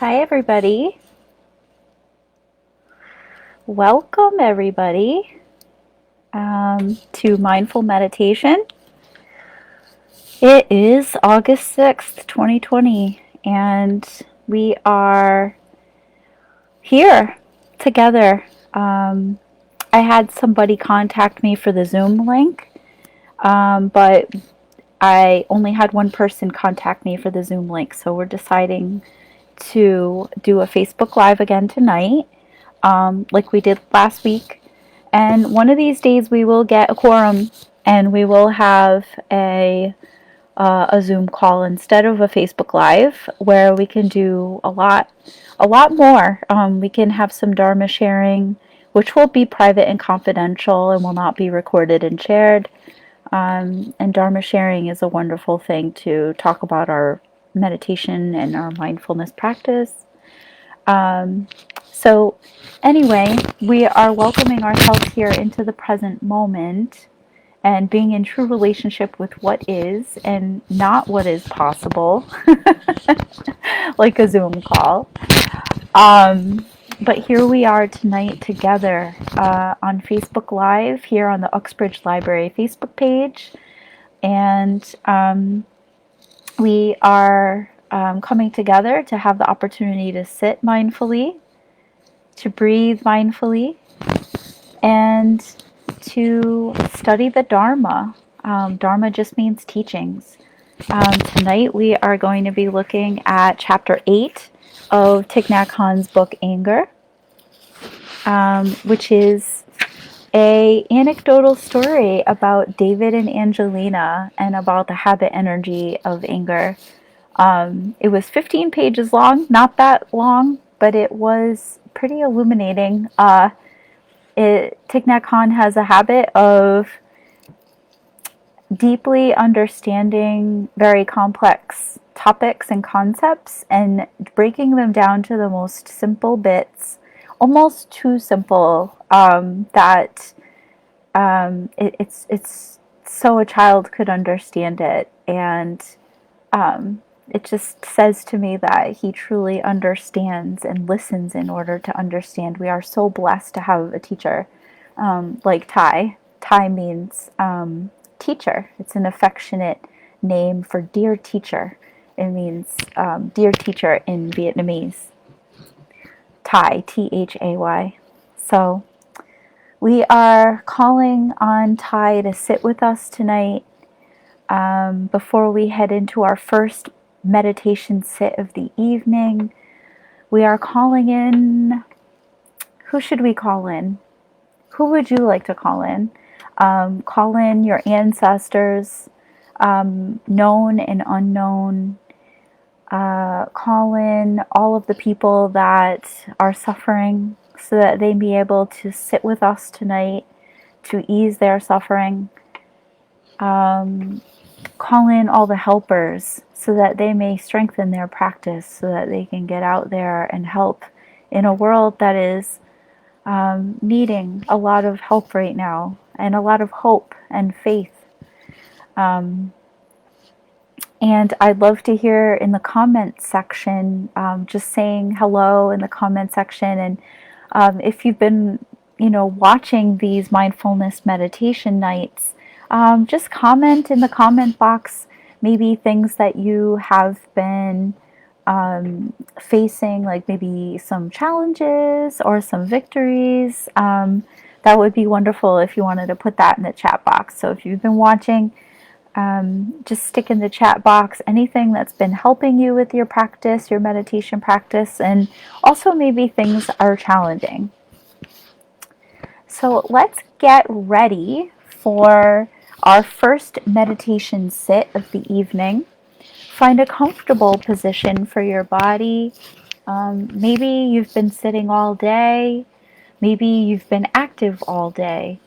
Hi, everybody. Welcome, everybody, to Mindful Meditation. It is August 6th, 2020, and we are here together. I had somebody contact me for the Zoom link, but I only had one person contact me for the Zoom link, so we're deciding to do a Facebook Live again tonight, like we did last week. And one of these days we will get a quorum and we will have a Zoom call instead of a Facebook Live where we can do a lot more. We can have some Dharma sharing, which will be private and confidential and will not be recorded and shared. And Dharma sharing is a wonderful thing to talk about our meditation and our mindfulness practice. Um, so, anyway, we are welcoming ourselves here into the present moment and being in true relationship with what is and not what is possible, like a Zoom call. Um, but here we are tonight together on Facebook Live here on the Uxbridge Library Facebook page. And we are coming together to have the opportunity to sit mindfully, to breathe mindfully, and to study the Dharma. Dharma just means teachings. Tonight we are going to be looking at chapter 8 of Thich Nhat Hanh's book Anger, which is a anecdotal story about David and Angelina and about the habit energy of anger. It was 15 pages long, not that long, but it was pretty illuminating. Thich Nhat Hanh has a habit of deeply understanding very complex topics and concepts and breaking them down to the most simple bits, almost too simple, that it's so a child could understand it. And it just says to me that he truly understands and listens in order to understand. We are so blessed to have a teacher like Thai. Thai means teacher. It's an affectionate name for dear teacher. It means dear teacher in Vietnamese. Thai, Thay. So we are calling on Thai to sit with us tonight before we head into our first meditation sit of the evening. We are calling in. Who should we call in? Who would you like to call in? Call in your ancestors, known and unknown. Call in all of the people that are suffering so that they be able to sit with us tonight to ease their suffering. Call in all the helpers so that they may strengthen their practice so that they can get out there and help in a world that is needing a lot of help right now and a lot of hope and faith. And I'd love to hear in the comment section, just saying hello in the comment section. And if you've been, watching these mindfulness meditation nights, just comment in the comment box, maybe things that you have been facing, like maybe some challenges or some victories. That would be wonderful if you wanted to put that in the chat box. So if you've been watching, just stick in the chat box anything that's been helping you with your practice, your meditation practice, and also maybe things are challenging. So let's get ready for our first meditation sit of the evening. Find a comfortable position for your body. Maybe you've been sitting all day. Maybe you've been active all day.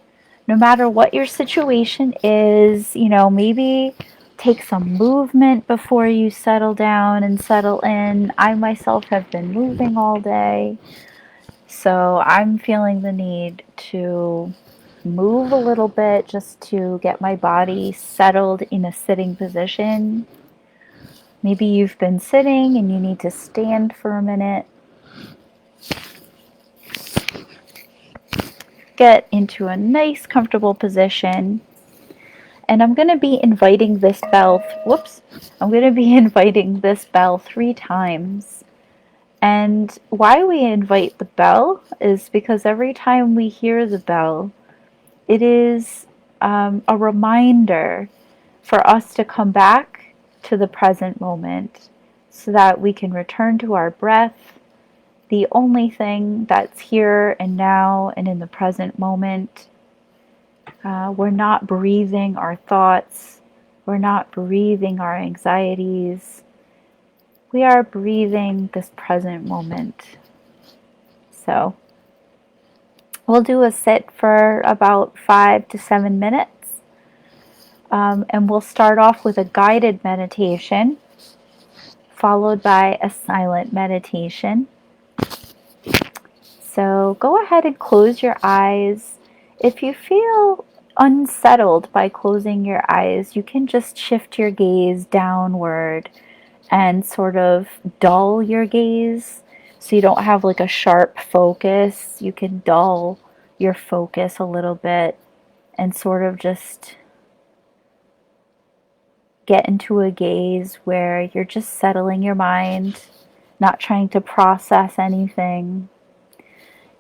No matter what your situation is, maybe take some movement before you settle down and settle in. I myself have been moving all day, so I'm feeling the need to move a little bit just to get my body settled in a sitting position. Maybe you've been sitting and you need to stand for a minute. Get into a nice, comfortable position. And I'm going to be inviting this bell, I'm going to be inviting this bell 3 times. And why we invite the bell is because every time we hear the bell, it is a reminder for us to come back to the present moment so that we can return to our breath, the only thing that's here and now and in the present moment. We're not breathing our thoughts. We're not breathing our anxieties. We are breathing this present moment. So we'll do a sit for about 5 to 7 minutes. And we'll start off with a guided meditation, followed by a silent meditation. So go ahead and close your eyes. If you feel unsettled by closing your eyes, you can just shift your gaze downward and sort of dull your gaze so you don't have like a sharp focus. You can dull your focus a little bit and sort of just get into a gaze where you're just settling your mind, not trying to process anything.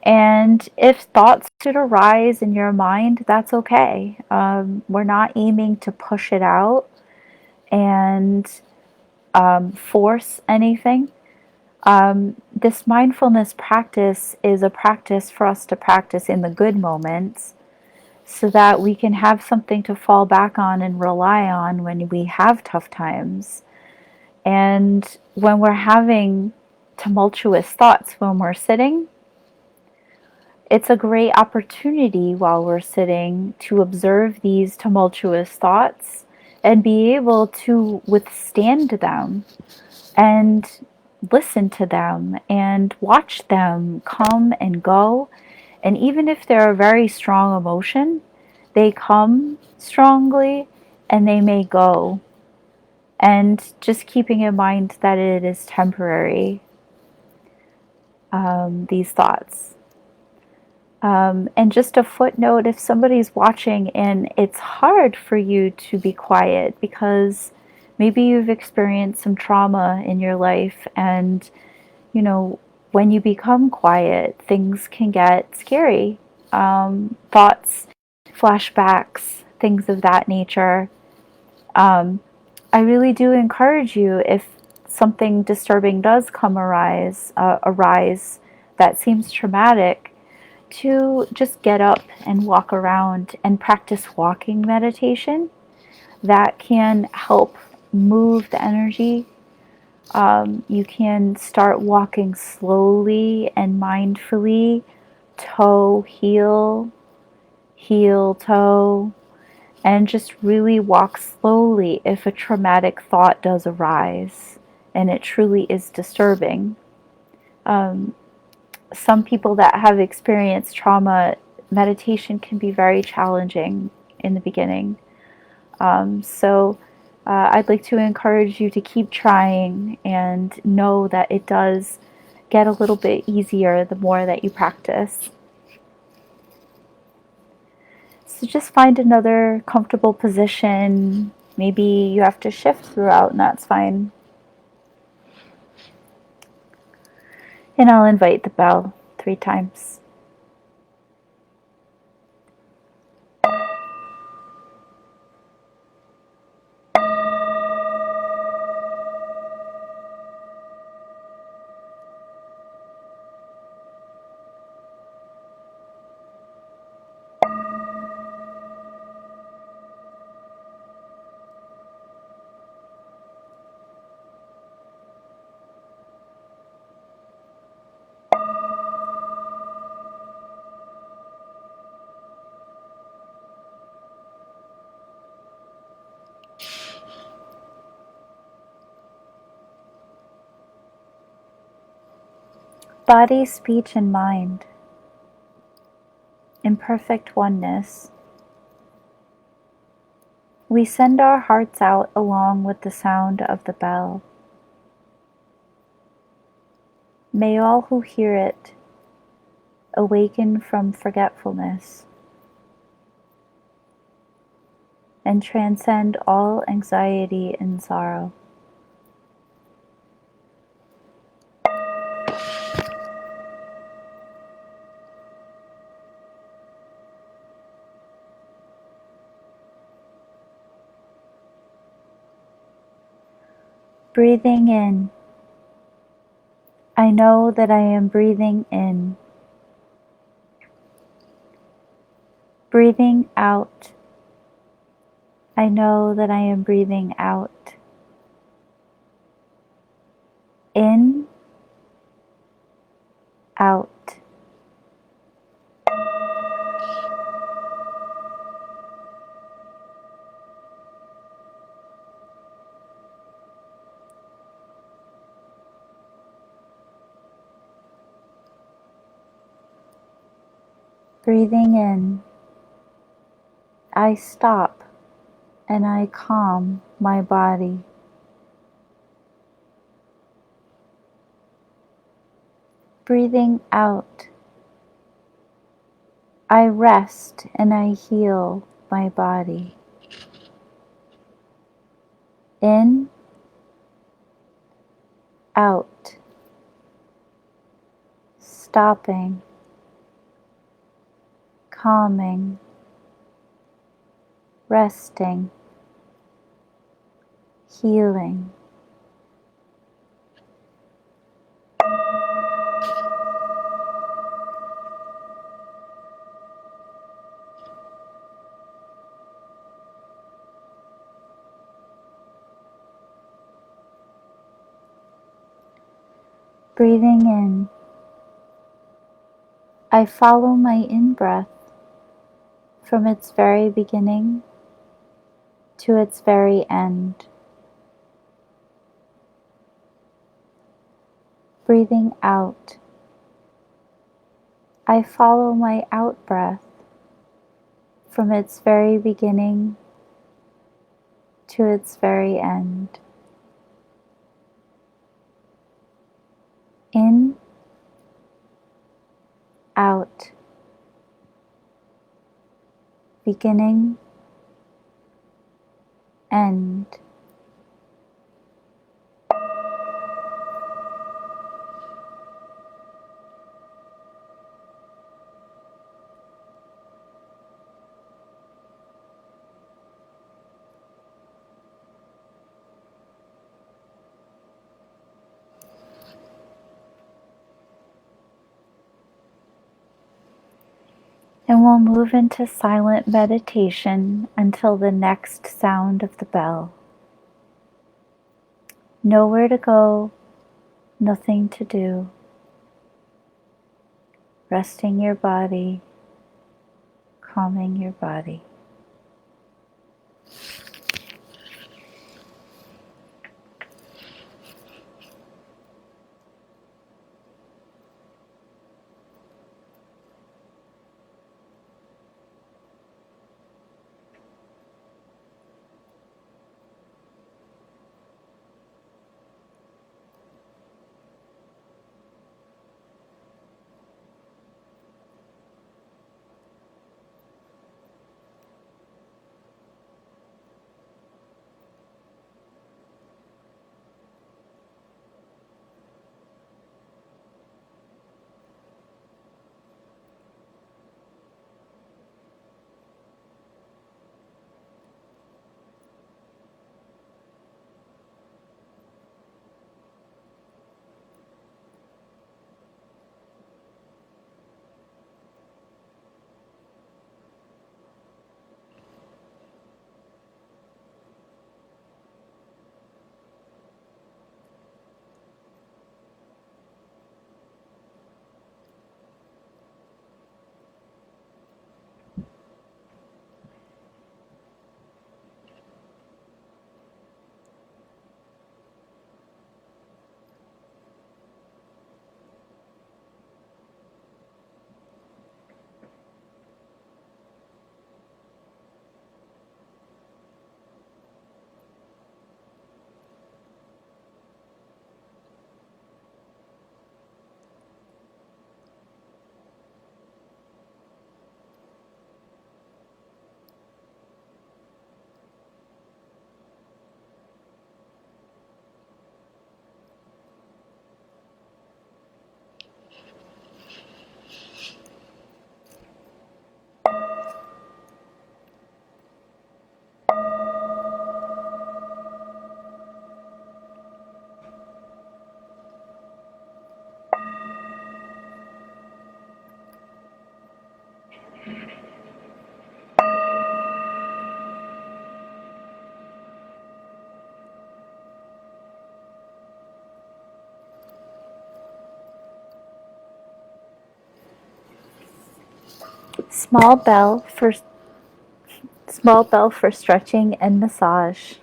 And if thoughts should arise in your mind, that's okay. We're not aiming to push it out and force anything. This mindfulness practice is a practice for us to practice in the good moments so that we can have something to fall back on and rely on when we have tough times. And when we're having tumultuous thoughts when we're sitting, it's a great opportunity while we're sitting to observe these tumultuous thoughts and be able to withstand them and listen to them and watch them come and go. And even if they're a very strong emotion, they come strongly and they may go. And just keeping in mind that it is temporary, these thoughts. And just a footnote, if somebody's watching and it's hard for you to be quiet because maybe you've experienced some trauma in your life and, you know, when you become quiet, things can get scary. Thoughts, flashbacks, things of that nature. I really do encourage you, if something disturbing does come arise that seems traumatic, to just get up and walk around and practice walking meditation. That can help move the energy. You can start walking slowly and mindfully, toe, heel, heel, toe, and just really walk slowly if a traumatic thought does arise and it truly is disturbing. Some people that have experienced trauma, meditation can be very challenging in the beginning. I'd like to encourage you to keep trying and know that it does get a little bit easier the more that you practice. So just find another comfortable position. Maybe you have to shift throughout, and that's fine. And I'll invite the bell 3 times. Body, speech, and mind in perfect oneness. We send our hearts out along with the sound of the bell. May all who hear it awaken from forgetfulness and transcend all anxiety and sorrow. Breathing in. I know that I am breathing in. Breathing out. I know that I am breathing out. In, out. Breathing in. I stop and I calm my body. Breathing out. I rest and I heal my body. In, out. Stopping, calming, resting, healing. Breathing in. I follow my in-breath from its very beginning to its very end. Breathing out. I follow my out-breath from its very beginning to its very end. In, out, beginning, end. And we'll move into silent meditation until the next sound of the bell. Nowhere to go, nothing to do. Resting your body, calming your body. Small bell for stretching and massage.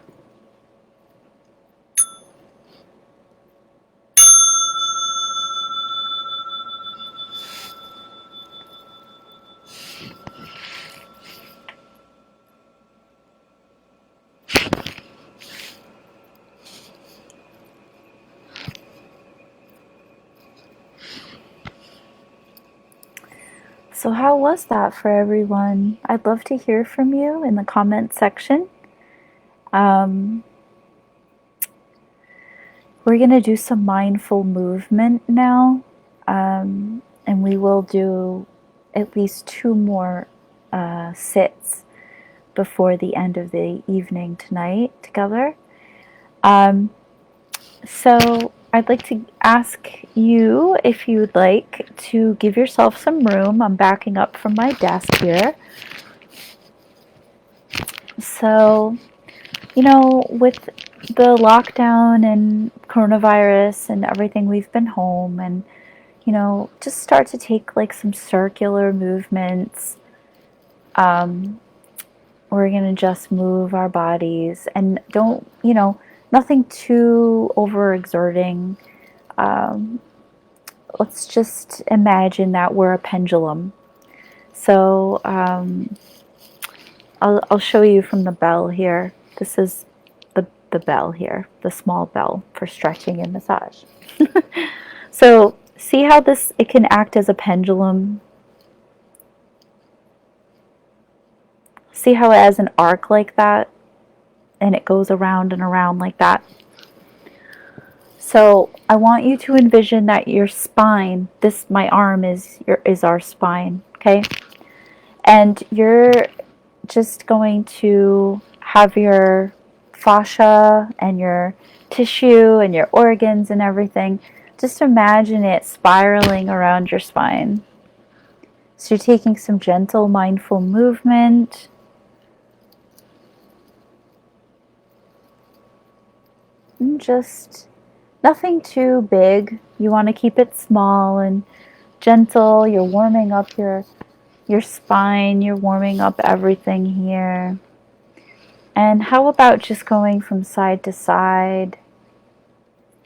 So how was that for everyone? I'd love to hear from you in the comment section. Um, we're going to do some mindful movement now, and we will do at least 2 more sits before the end of the evening tonight together. So I'd like to ask you if you'd like to give yourself some room. I'm backing up from my desk here. So, with the lockdown and coronavirus and everything, we've been home and, just start to take like some circular movements. We're going to just move our bodies and don't, nothing too overexerting. Let's just imagine that we're a pendulum. So I'll show you from the bell here. This is the bell here, the small bell for stretching and massage. So see how it can act as a pendulum. See how it has an arc like that, and it goes around and around like that. So I want you to envision that your spine, my arm is our spine, okay? And you're just going to have your fascia and your tissue and your organs and everything. Just imagine it spiraling around your spine. So you're taking some gentle, mindful movement. And just nothing too big. You want to keep it small and gentle. You're warming up your spine. You're warming up everything here. And how about just going from side to side,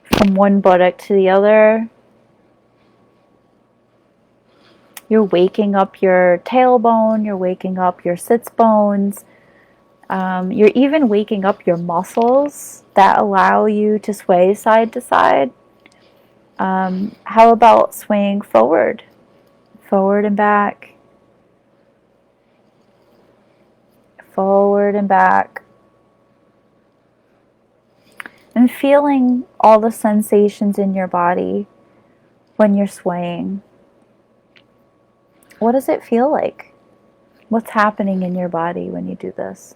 from one buttock to the other? You're waking up your tailbone. You're waking up your sits bones. You're even waking up your muscles that allow you to sway side to side. How about swaying forward and back, forward and back, and feeling all the sensations in your body when you're swaying. What does it feel like? What's happening in your body when you do this?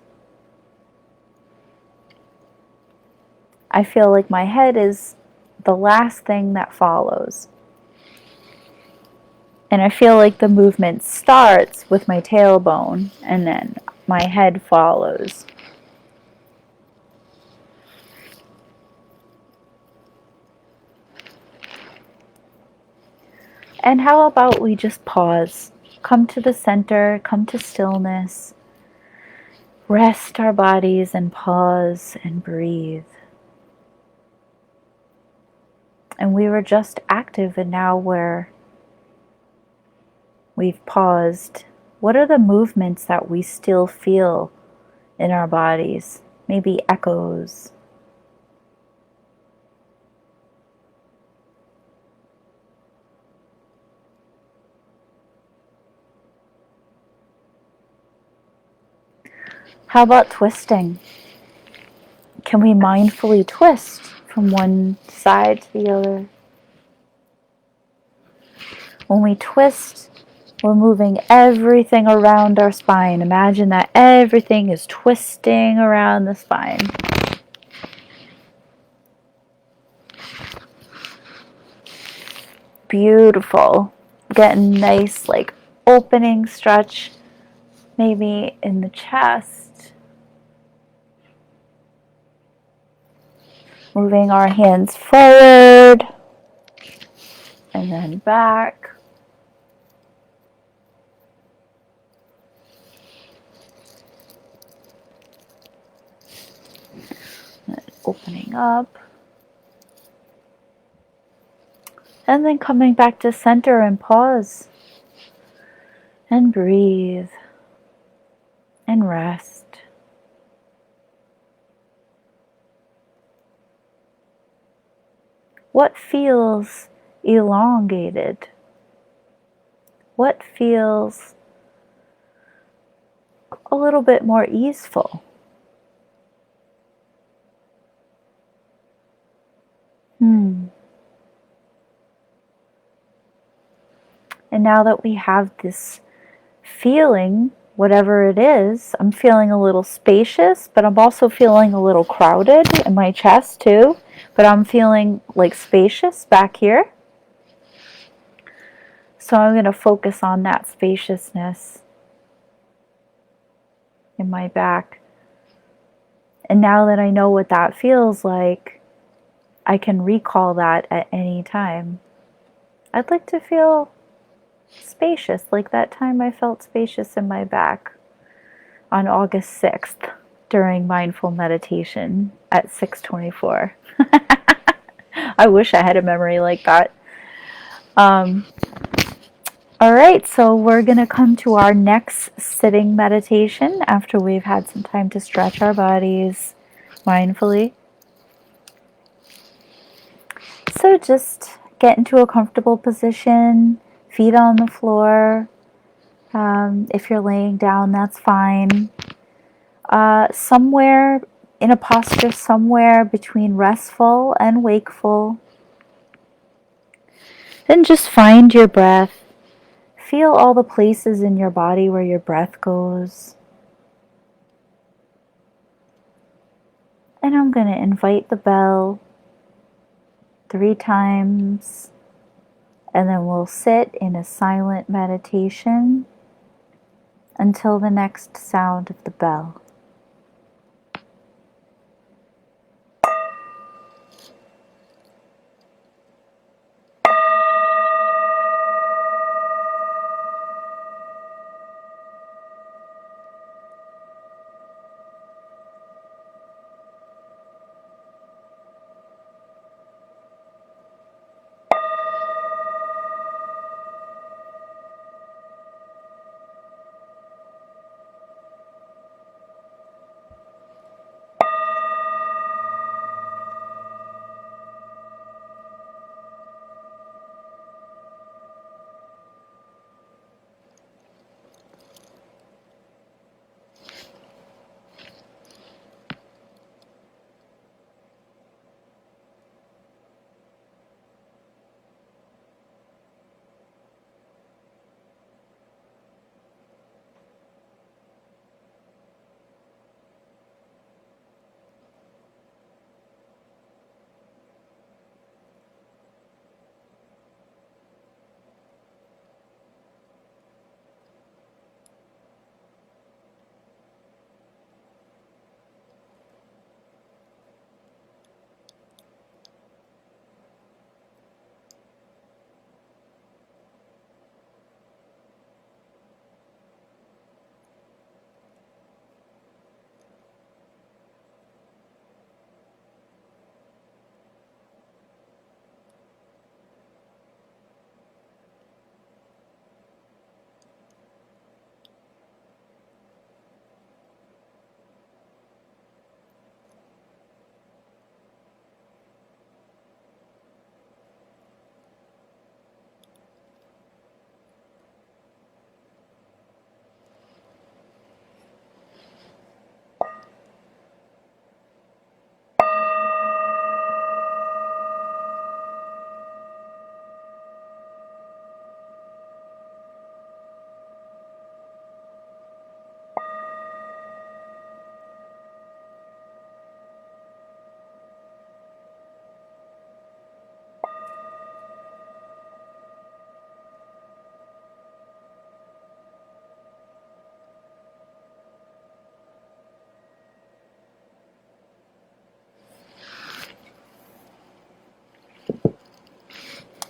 I feel like my head is the last thing that follows. And I feel like the movement starts with my tailbone and then my head follows. And how about we just pause, come to the center, come to stillness, rest our bodies and pause and breathe. And we were just active, and now we've paused. What are the movements that we still feel in our bodies? Maybe echoes. How about twisting? Can we mindfully twist from one side to the other? When we twist, we're moving everything around our spine. Imagine that everything is twisting around the spine. Beautiful. Getting nice, like opening stretch, maybe in the chest. Moving our hands forward and then back. opening up. And then coming back to center and pause. And breathe. And rest. What feels elongated? What feels a little bit more easeful? And now that we have this feeling, whatever it is, I'm feeling a little spacious, but I'm also feeling a little crowded in my chest too. But I'm feeling like spacious back here. So I'm going to focus on that spaciousness in my back. And now that I know what that feels like, I can recall that at any time. I'd like to feel spacious, like that time I felt spacious in my back on August 6th during mindful meditation at 6:24. I wish I had a memory like that. All right, so we're going to come to our next sitting meditation after we've had some time to stretch our bodies mindfully. So just get into a comfortable position, feet on the floor. If you're laying down, that's fine. Somewhere in a posture somewhere between restful and wakeful. Then just find your breath. Feel all the places in your body where your breath goes. And I'm going to invite the bell 3 times. And then we'll sit in a silent meditation until the next sound of the bell.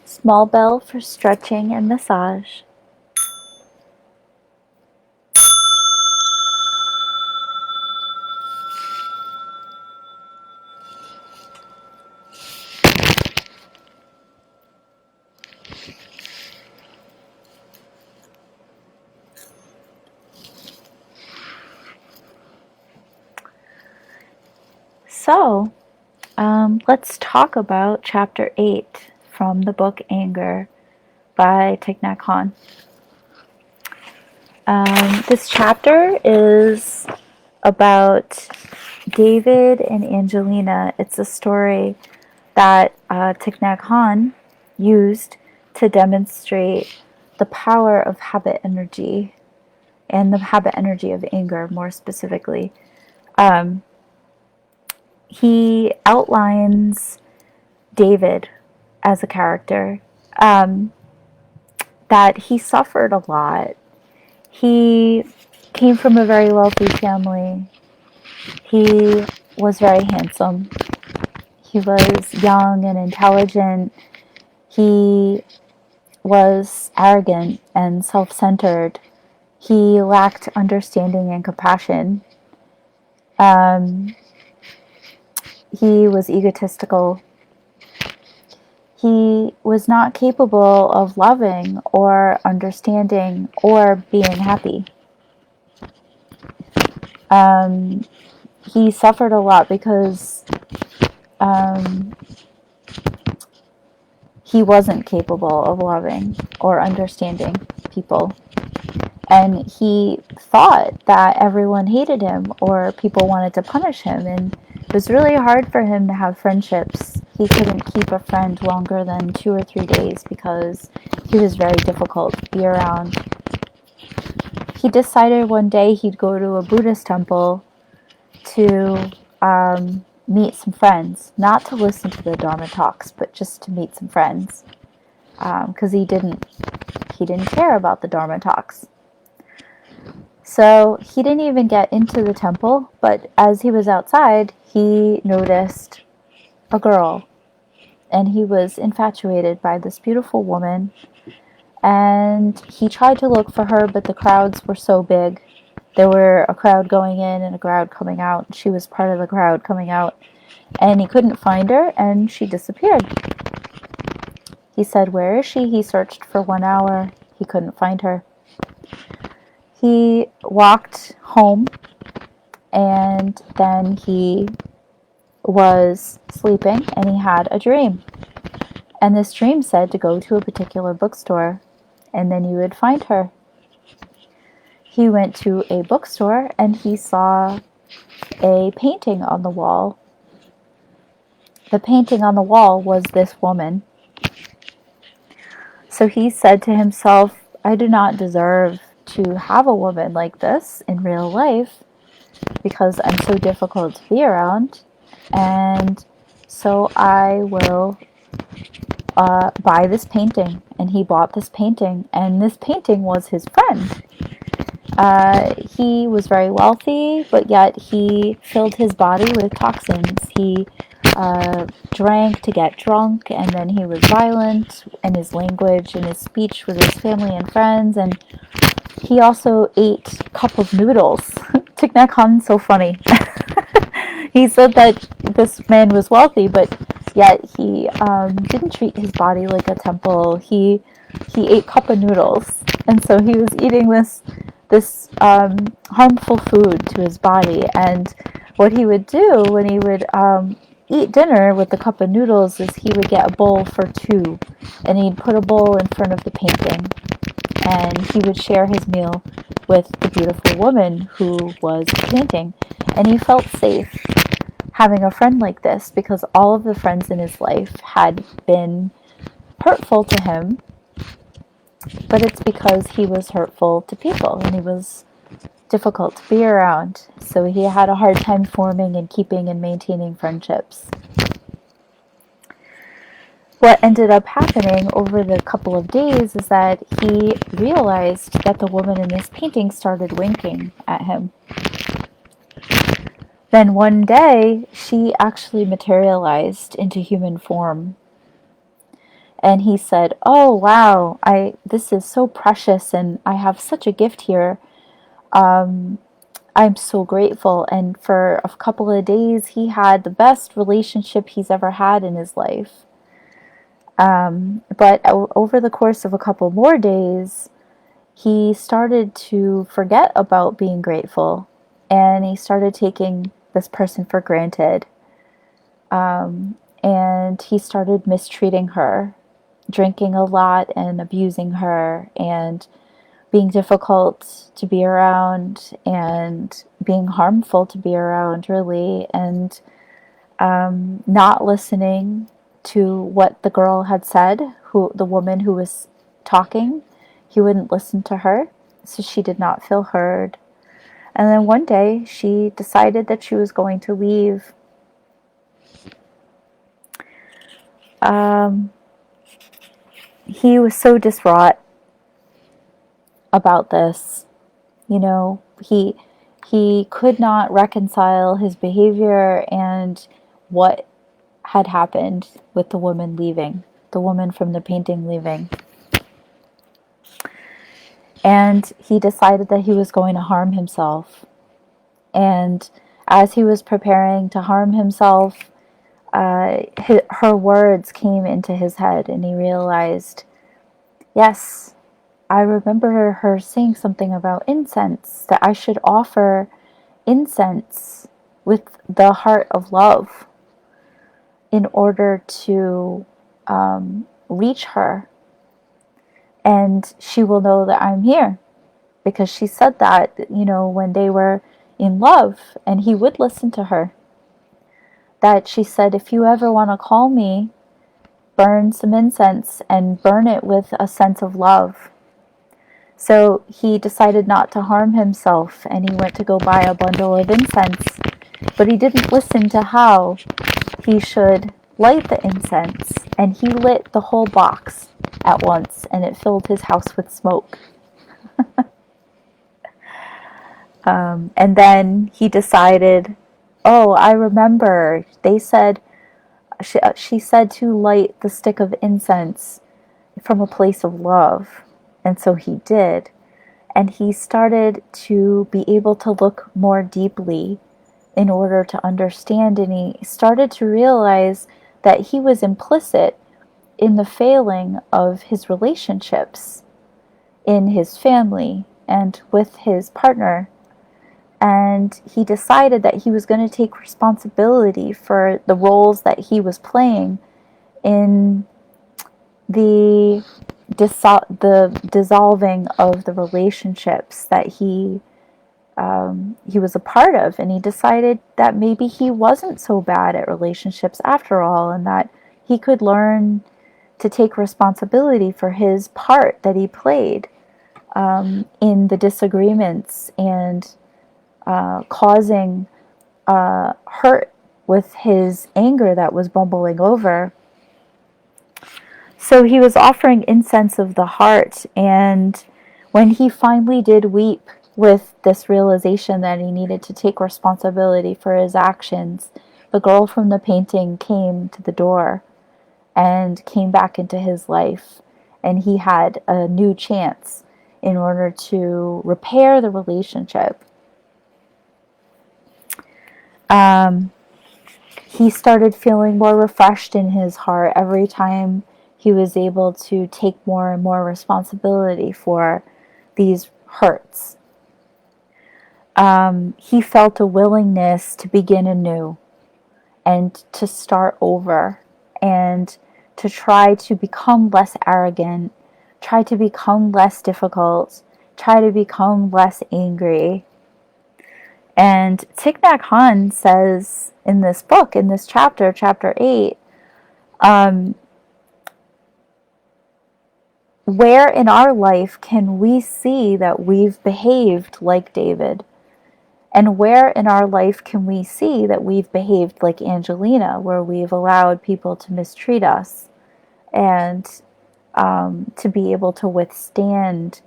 Small bell for stretching and massage. So, let's talk about Chapter 8 from the book Anger by Thich Nhat Hanh. This chapter is about David and Angelina. It's a story that Thich Nhat Hanh used to demonstrate the power of habit energy and the habit energy of anger, more specifically. He outlines David as a character, that he suffered a lot. He came from a very wealthy family. He was very handsome. He was young and intelligent. He was arrogant and self-centered. He lacked understanding and compassion. He was egotistical. He was not capable of loving or understanding or being happy. He suffered a lot because he wasn't capable of loving or understanding people. And he thought that everyone hated him or people wanted to punish him. And it was really hard for him to have friendships. He couldn't keep a friend longer than 2 or 3 days because he was very difficult to be around. He decided one day he'd go to a Buddhist temple to meet some friends, not to listen to the Dharma talks, but just to meet some friends, because he didn't care about the Dharma talks. So he didn't even get into the temple, but as he was outside, he noticed a girl, and he was infatuated by this beautiful woman, and he tried to look for her, but the crowds were so big. There were a crowd going in and a crowd coming out. She was part of the crowd coming out, and he couldn't find her, and she disappeared. He said, "Where is she?" He searched for 1 hour. He couldn't find her. He walked home, and then he was sleeping, and he had a dream. And this dream said to go to a particular bookstore, and then you would find her. He went to a bookstore, and he saw a painting on the wall. The painting on the wall was this woman. So he said to himself, I do not deserve to have a woman like this in real life because I'm so difficult to be around, and so I will buy this painting. And he bought this painting, and this painting was his friend. He was very wealthy, but yet he filled his body with toxins. He drank to get drunk, and then he was violent in his language and his speech with his family and friends, and he also ate a cup of noodles. Thich Nhat Hanh, so funny. He said that this man was wealthy, but yet he didn't treat his body like a temple. He ate cup of noodles, and so he was eating this harmful food to his body. And what he would do when he would eat dinner with the cup of noodles is he would get a bowl for two, and he'd put a bowl in front of the painting, and he would share his meal with the beautiful woman who was painting. And he felt safe having a friend like this because all of the friends in his life had been hurtful to him, but it's because he was hurtful to people and he was difficult to be around. So he had a hard time forming and keeping and maintaining friendships. What ended up happening over the couple of days is that he realized that the woman in this painting started winking at him. Then one day, she actually materialized into human form. And he said, "Oh, wow, this is so precious, and I have such a gift here. I'm so grateful." And for a couple of days, he had the best relationship he's ever had in his life. But over the course of a couple more days, he started to forget about being grateful, and he started taking this person for granted. And he started mistreating her, drinking a lot and abusing her and being difficult to be around and being harmful to be around, really, and not listening to what the girl had said, the woman who was talking. He wouldn't listen to her, so she did not feel heard. And then one day she decided that she was going to leave. He was so distraught about this. You know, he could not reconcile his behavior and what had happened with the woman leaving, the woman from the painting leaving. And he decided that he was going to harm himself. And as he was preparing to harm himself, her words came into his head, and he realized, yes, I remember her saying something about incense, that I should offer incense with the heart of love in order to reach her. And she will know that I'm here, because she said that, when they were in love, and he would listen to her. That she said, if you ever want to call me, burn some incense and burn it with a sense of love. So he decided not to harm himself, and he went to go buy a bundle of incense, but he didn't listen to how he should light the incense, and he lit the whole box at once, and it filled his house with smoke. And then he decided, oh, I remember, they said, she said to light the stick of incense from a place of love. And so he did. And he started to be able to look more deeply in order to understand. And he started to realize that he was implicit in the failing of his relationships, in his family, and with his partner. And he decided that he was going to take responsibility for the roles that he was playing in the dissolving of the relationships that he was a part of. And he decided that maybe he wasn't so bad at relationships after all, and that he could learn to take responsibility for his part that he played in the disagreements and causing hurt with his anger that was bubbling over. So he was offering incense of the heart, and when he finally did weep with this realization that he needed to take responsibility for his actions, the girl from the painting came to the door and came back into his life, and he had a new chance in order to repair the relationship. He started feeling more refreshed in his heart every time he was able to take more and more responsibility for these hurts. He felt a willingness to begin anew and to start over and to try to become less arrogant, try to become less difficult, try to become less angry. And Thich Nhat Hanh says in this book, in this chapter, chapter 8, where in our life can we see that we've behaved like David? And where in our life can we see that we've behaved like Angelina, where we've allowed people to mistreat us and to be able to withstand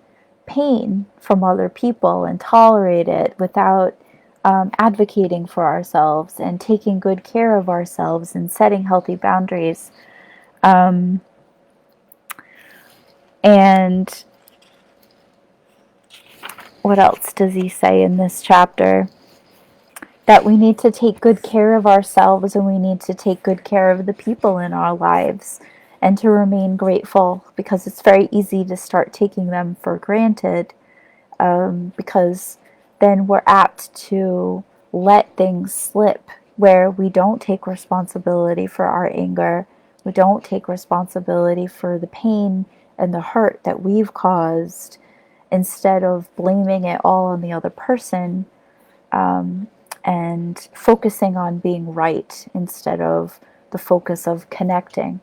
pain from other people and tolerate it without advocating for ourselves and taking good care of ourselves and setting healthy boundaries. And what else does he say in this chapter? That we need to take good care of ourselves, and we need to take good care of the people in our lives, and to remain grateful, because it's very easy to start taking them for granted, because then we're apt to let things slip, where we don't take responsibility for our anger, we don't take responsibility for the pain and the hurt that we've caused, instead of blaming it all on the other person, and focusing on being right instead of the focus of connecting.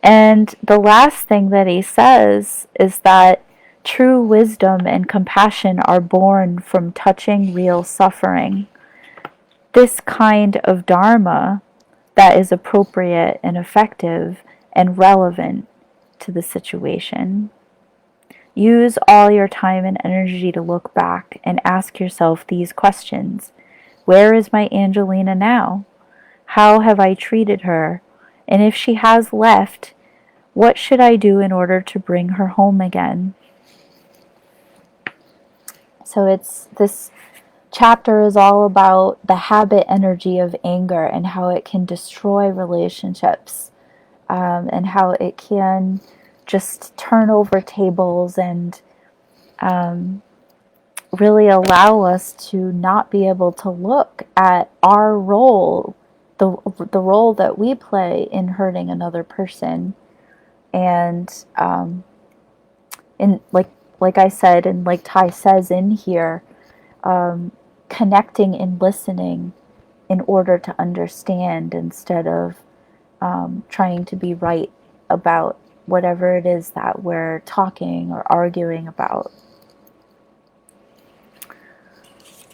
And the last thing that he says is that true wisdom and compassion are born from touching real suffering. This kind of dharma that is appropriate and effective and relevant to the situation. Use all your time and energy to look back and ask yourself these questions. Where is my Angelina now? How have I treated her? And if she has left, what should I do in order to bring her home again? So this chapter is all about the habit energy of anger and how it can destroy relationships, and how it can just turn over tables and really allow us to not be able to look at our role, the role that we play in hurting another person. And in like I said, and like Ty says in here, connecting and listening in order to understand, instead of trying to be right about whatever it is that we're talking or arguing about.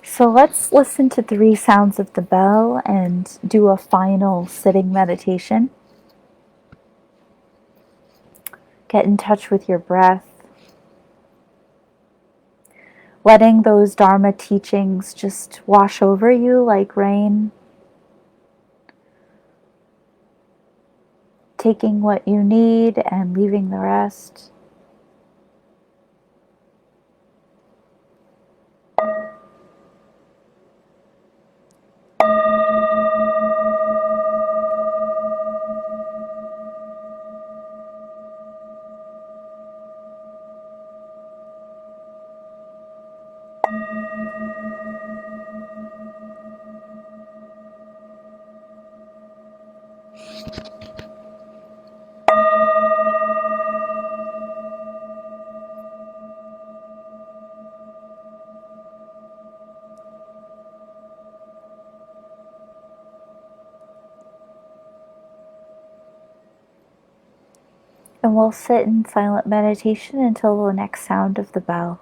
So let's listen to 3 sounds of the bell and do a final sitting meditation. Get in touch with your breath, letting those Dharma teachings just wash over you like rain, taking what you need and leaving the rest. And we'll sit in silent meditation until the next sound of the bell.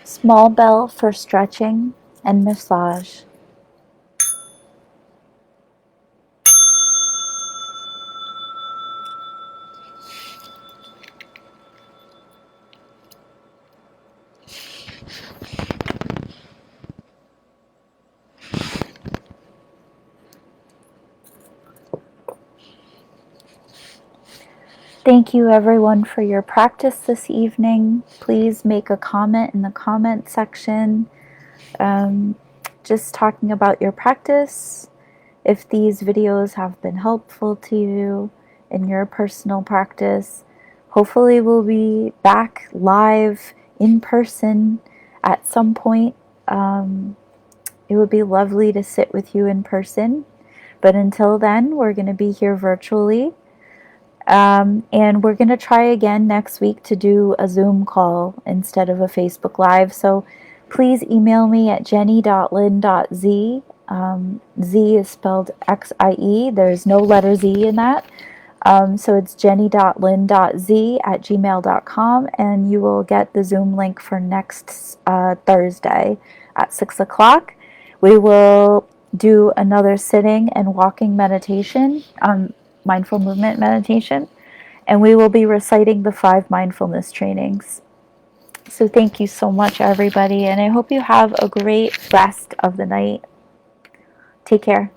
Small bell for stretching and massage. Thank you everyone for your practice this evening. Please make a comment in the comment section, um, just talking about your practice. If these videos have been helpful to you in your personal practice, hopefully we'll be back live in person at some point. It would be lovely to sit with you in person, but until then, we're going to be here virtually. And we're going to try again next week to do a Zoom call instead of a Facebook Live. So please email me at jenny.lin.z. Z is spelled XIE. There's no letter Z in that. So it's jenny.lin.z@gmail.com, and you will get the Zoom link for next Thursday at 6 o'clock. We will do another sitting and walking meditation, mindful movement meditation, and we will be reciting the 5 mindfulness trainings. So thank you so much, everybody, and I hope you have a great rest of the night. Take care.